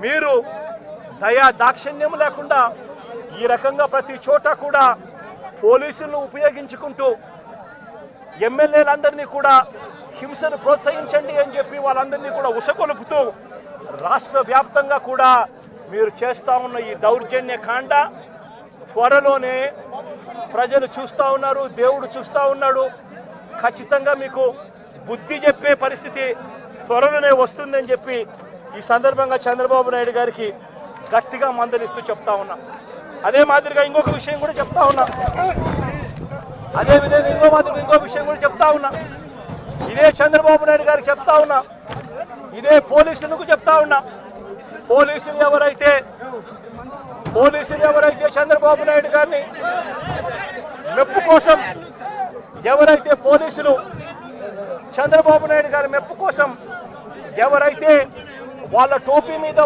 మీరు దయా దాక్షిణ్యం లేకుండా ఈ రకంగా ప్రతి చోట కూడా పోలీసులను ఉపయోగించుకుంటూ ఎమ్మెల్యేలందరినీ కూడా హింసను ప్రోత్సహించండి అని చెప్పి వాళ్ళందరినీ కూడా ఉసగొలుపుతూ రాష్ట్ర వ్యాప్తంగా కూడా మీరు చేస్తా ఉన్న ఈ దౌర్జన్య కాండ త్వరలోనే ప్రజలు చూస్తూ ఉన్నారు, దేవుడు చూస్తూ ఉన్నాడు. ఖచ్చితంగా మీకు బుద్ధి చెప్పే పరిస్థితి త్వరలోనే వస్తుందని చెప్పి ఈ సందర్భంగా చంద్రబాబు నాయుడు గారికి గట్టిగా మందలిస్తూ చెప్తా ఉన్నా. అదే మాదిరిగా ఇంకొక విషయం కూడా చెప్తా ఉన్నా. అదే విధంగా ఇంకో విషయం కూడా చెప్తా ఉన్నా. ఇదే చంద్రబాబు నాయుడు గారికి చెప్తా ఉన్నా, ఇదే పోలీసులకు చెప్తా ఉన్నా. పోలీసులు ఎవరైతే చంద్రబాబు నాయుడు గారిని మెప్పు కోసం ఎవరైతే పోలీసులు చంద్రబాబు నాయుడు గారి మెప్పు కోసం ఎవరైతే వాళ్ళ టోపీ మీద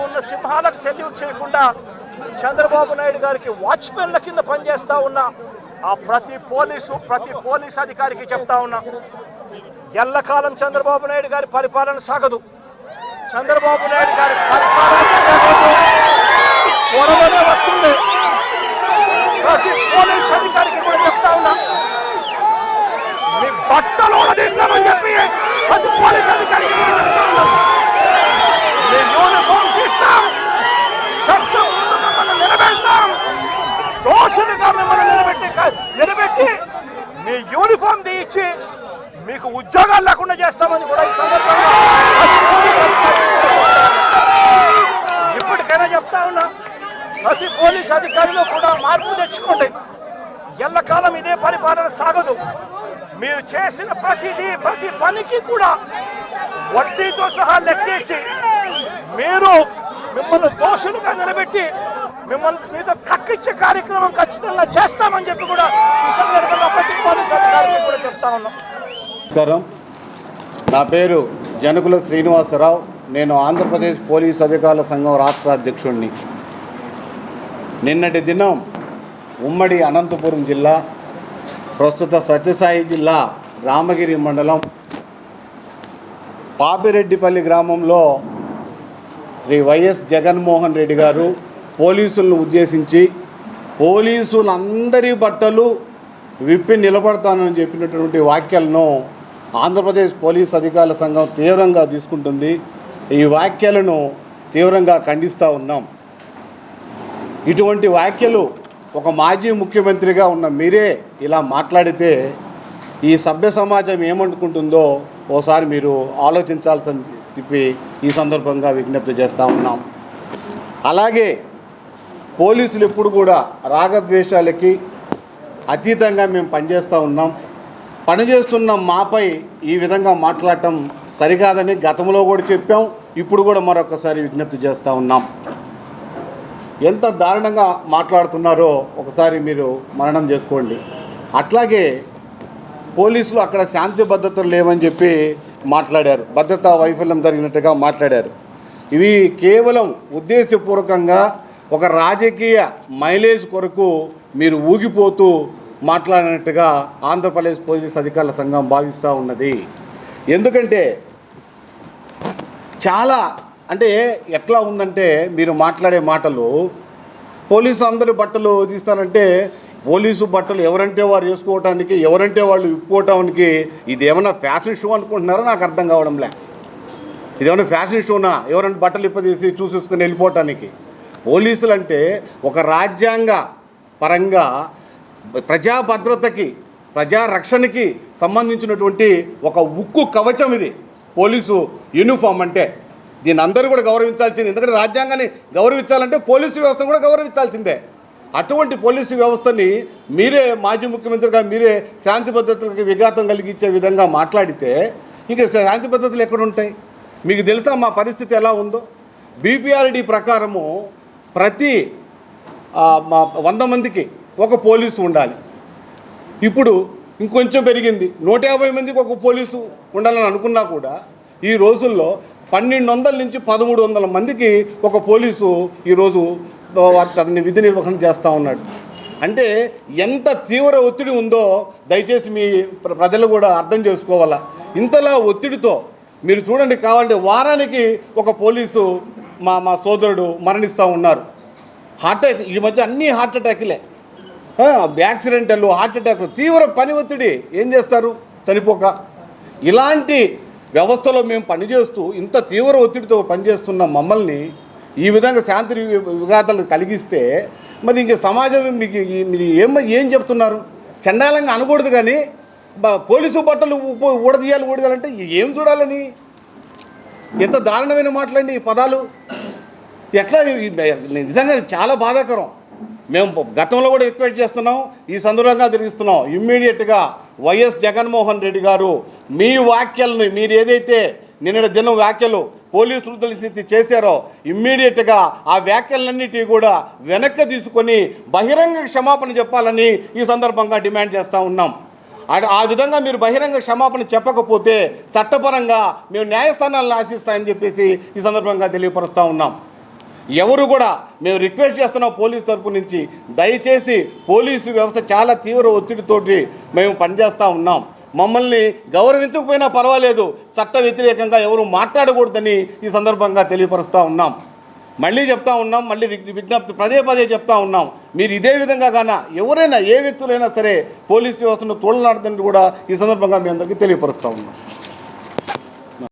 ఉన్న సింహాలకు సెల్యూట్ చేయకుండా చంద్రబాబు నాయుడు గారికి వాచ్మెన్ల కింద పనిచేస్తా ఉన్న ఆ ప్రతి పోలీస్ అధికారికి చెప్తా ఉన్నా, ఎల్లకాలం చంద్రబాబు నాయుడు గారి పరిపాలన సాగదు. చంద్రబాబు నాయుడు గారి పరిపాలన త్వరలోనే వస్తుంది. ప్రతి పోలీస్ అధికారికి కూడా చెప్తా ఉన్నా, మీ బట్టలు తీస్తామని చెప్పి ప్రతి పోలీస్ అధికారికి మీ యూనిఫామ్ తీస్తాం, చట్టం మిమ్మల్ని నిలబెడతాం, దోషులుగా మిమ్మల్ని నిలబెట్టి మీ యూనిఫామ్ తీయించి మీకు ఉద్యోగాలు లేకుండా చేస్తామని కూడా ఈ సందర్భంగా ఇప్పటికైనా చెప్తా ఉన్నా, ప్రతి పోలీస్ అధికారిలో కూడా మార్పు తెచ్చుకోండి. ఎల్లకాలం ఇదే పరిపాలన సాగదు. మీరు చేసిన ప్రతి పనికి కూడా వడ్డీతో సహా లెక్కేసి మిమ్మల్ని దోషులుగా నిలబెట్టి మీతో కక్కిచ్చే కార్యక్రమం ఖచ్చితంగా చేస్తామని చెప్పి కూడా ఈ సందర్భంగా ప్రతి పోలీస్ అధికారికి కూడా చెప్తా ఉన్నాం. నమస్కారం, నా పేరు జనకుల శ్రీనివాసరావు. నేను ఆంధ్రప్రదేశ్ పోలీస్ అధికారుల సంఘం రాష్ట్ర అధ్యక్షుడిని. నిన్నటి దినం ఉమ్మడి అనంతపురం జిల్లా, ప్రస్తుత సత్యసాయి జిల్లా రామగిరి మండలం పాపిరెడ్డిపల్లి గ్రామంలో శ్రీ వైఎస్ జగన్మోహన్ రెడ్డి గారు పోలీసులను ఉద్దేశించి పోలీసులందరి బట్టలు విప్పి నిలబడతానని చెప్పినటువంటి వ్యాఖ్యలను ఆంధ్రప్రదేశ్ పోలీస్ అధికారుల సంఘం తీవ్రంగా తీసుకుంటుంది. ఈ వ్యాఖ్యలను తీవ్రంగా ఖండిస్తూ ఉన్నాం. ఇటువంటి వ్యాఖ్యలు ఒక మాజీ ముఖ్యమంత్రిగా ఉన్న మీరే ఇలా మాట్లాడితే ఈ సభ్య సమాజం ఏమనుకుంటుందో ఓసారి మీరు ఆలోచించాల్సిన చెప్పి ఈ సందర్భంగా విజ్ఞప్తి చేస్తూ ఉన్నాం. అలాగే పోలీసులు ఎప్పుడు కూడా రాగద్వేషాలకి అతీతంగా మేము పనిచేస్తూ ఉన్నాం. పనిచేస్తున్న మాపై ఈ విధంగా మాట్లాడటం సరికాదని గతంలో కూడా చెప్పాం, ఇప్పుడు కూడా మరొకసారి విజ్ఞప్తి చేస్తూ ఉన్నాం. ఎంత దారుణంగా మాట్లాడుతున్నారో ఒకసారి మీరు మననం చేసుకోండి. అట్లాగే పోలీసులు అక్కడ శాంతి భద్రతలు లేవని చెప్పి మాట్లాడారు, భద్రతా వైఫల్యం జరిగినట్టుగా మాట్లాడారు. ఇవి కేవలం ఉద్దేశపూర్వకంగా ఒక రాజకీయ మైలేజ్ కొరకు మీరు ఊగిపోతూ మాట్లాడినట్టుగా ఆంధ్రప్రదేశ్ పోలీస్ అధికారుల సంఘం భావిస్తూ ఉన్నది. ఎందుకంటే చాలా అంటే ఎట్లా ఉందంటే మీరు మాట్లాడే మాటలు, పోలీసు అందరి బట్టలు తీస్తారంటే పోలీసు బట్టలు ఎవరంటే వారు వేసుకోవటానికి, ఎవరంటే వాళ్ళు విప్పుకోవటానికి ఇదేమన్నా ఫ్యాషన్ షో అనుకుంటున్నారో నాకు అర్థం కావడంలే. ఇదేమన్నా ఫ్యాషన్ షోనా ఎవరంటే బట్టలు ఇప్పదీసి చూసేసుకుని వెళ్ళిపోవటానికి? పోలీసులు అంటే ఒక రాజ్యాంగ పరంగా ప్రజా భద్రతకి, ప్రజారక్షణకి సంబంధించినటువంటి ఒక ఉక్కు కవచం ఇది పోలీసు యూనిఫామ్ అంటే. దీన్ని అందరూ కూడా గౌరవించాల్సింది. ఎందుకంటే రాజ్యాంగాన్ని గౌరవించాలంటే పోలీసు వ్యవస్థ కూడా గౌరవించాల్సిందే. అటువంటి పోలీసు వ్యవస్థని మీరే మాజీ ముఖ్యమంత్రిగా మీరే శాంతి భద్రతలకు విఘాతం కలిగించే విధంగా మాట్లాడితే ఇంకా శాంతి భద్రతలు ఎక్కడుంటాయి? మీకు తెలుసా మా పరిస్థితి ఎలా ఉందో? బీపీఆర్డీ ప్రకారము ప్రతి 100 మందికి ఒక పోలీసు ఉండాలి. ఇప్పుడు ఇంకొంచెం పెరిగింది, 150 మందికి ఒక పోలీసు ఉండాలని అనుకున్నా కూడా ఈ రోజుల్లో 1200 నుంచి 1300 మందికి ఒక పోలీసు ఈరోజు అతన్ని విధి నిర్వహణ చేస్తూ ఉన్నాడు. అంటే ఎంత తీవ్ర ఒత్తిడి ఉందో దయచేసి మీ ప్రజలు కూడా అర్థం చేసుకోవాలా. ఇంతలా ఒత్తిడితో మీరు చూడండి, కావాలంటే వారానికి ఒక పోలీసు మా సోదరుడు మరణిస్తూ ఉన్నారు. హార్ట్ అటాక్, ఈ మధ్య అన్నీ హార్ట్ అటాక్లే, యాక్సిడెంటల్, హార్ట్ అటాక్లు, తీవ్ర పని ఒత్తిడి. ఏం చేస్తారు చనిపోక? ఇలాంటి వ్యవస్థలో మేము పనిచేస్తూ ఇంత తీవ్ర ఒత్తిడితో పనిచేస్తున్న మమ్మల్ని ఈ విధంగా శాంతి విఘాతాలు కలిగిస్తే మరి ఇంక సమాజం మీకు ఏం చెప్తున్నారు? చండాలంగా అనకూడదు, కానీ పోలీసు బట్టలు ఊడదీయాలంటే ఏం చూడాలని? ఎంత దారుణమైన మాటలండి ఈ పదాలు. ఎట్లా? నిజంగా చాలా బాధాకరం. మేము గతంలో కూడా రిక్వెస్ట్ చేస్తున్నాం, ఈ సందర్భంగా తిరిగిస్తున్నాం. ఇమ్మీడియట్గా వైఎస్ జగన్మోహన్ రెడ్డి గారు మీ వ్యాఖ్యలను, మీరు ఏదైతే నిన్న దినం వ్యాఖ్యలు పోలీసులు తెలిసి చేశారో, ఇమ్మీడియట్గా ఆ వ్యాఖ్యలన్నిటి కూడా వెనక్కి తీసుకొని బహిరంగ క్షమాపణ చెప్పాలని ఈ సందర్భంగా డిమాండ్ చేస్తూ ఉన్నాం. ఆ విధంగా మీరు బహిరంగ క్షమాపణ చెప్పకపోతే చట్టపరంగా మేము న్యాయస్థానాలను ఆశిస్తామని చెప్పేసి ఈ సందర్భంగా తెలియపరుస్తూ ఉన్నాం. ఎవరు కూడా మేము రిక్వెస్ట్ చేస్తున్నాం పోలీసు తరపు నుంచి, దయచేసి పోలీసు వ్యవస్థ చాలా తీవ్ర ఒత్తిడితోటి మేము పనిచేస్తూ ఉన్నాం. మమ్మల్ని గౌరవించకపోయినా పర్వాలేదు, చట్ట వ్యతిరేకంగా ఎవరు మాట్లాడకూడదని ఈ సందర్భంగా తెలియపరుస్తూ ఉన్నాం. మళ్ళీ చెప్తా ఉన్నాం, మళ్ళీ విజ్ఞప్తి పదే చెప్తా ఉన్నాం. మీరు ఇదే విధంగా గాన ఎవరైనా ఏ వ్యక్తులైనా సరే పోలీసు వ్యవస్థను తోలనాడదని కూడా ఈ సందర్భంగా మీ అందరికీ తెలియపరుస్తూ ఉన్నాం.